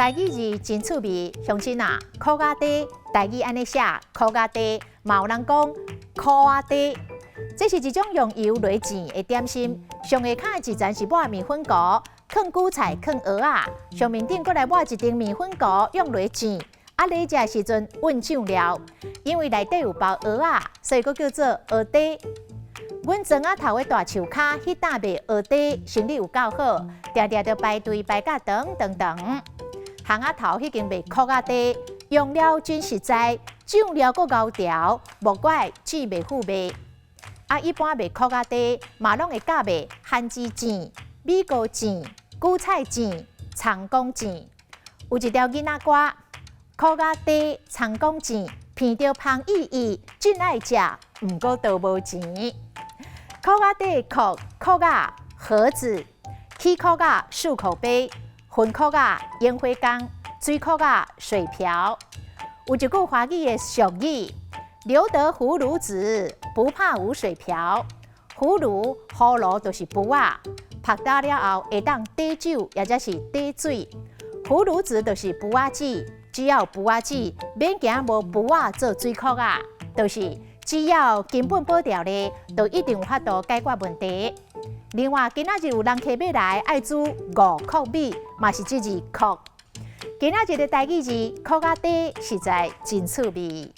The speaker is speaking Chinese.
台语字真趣味，乡亲啊，苦仔地，台语安尼写苦仔地，嘛有人讲苦仔地。这是一种用油擂煎的点心，上下骹的一层是抹面粉糊，放韭菜、放蚵仔，上面顶搁来抹一层面粉糊，用擂煎。啊，你食的时阵混酱料，因为内底有包蚵仔，所以佫叫做蚵底。阮庄仔头的大树骹迄搭卖蚵底，生意有够好，常常着排队排甲长。巷仔头迄间卖苦仔底，用料真实在，酱料佫高调，无怪煮袂腐卖。啊，一般卖苦仔底，嘛拢会加卖番薯煎、米糕煎、韭菜煎、葱公煎。有一条囡仔歌，苦仔底、葱公煎，闻着芳意意，真爱食，毋过都无钱。苦仔底苦仔盒子，起苦仔漱口杯。混苦仔烟灰缸，水苦仔水瓢。有一句华语的俗语：留得葫芦籽，不怕无水瓢。葫芦就是壶仔，拍打了后会当滴酒，或者是滴水。葫芦籽就是壶仔籽，只要壶仔籽，免惊无壶仔做水苦仔，就是只要根本保掉咧，就一定有法度解决问题。另外，今仔日有人客要来，爱煮五穀米，嘛是这字穀。今仔日的台语字苦仔底实在真趣味。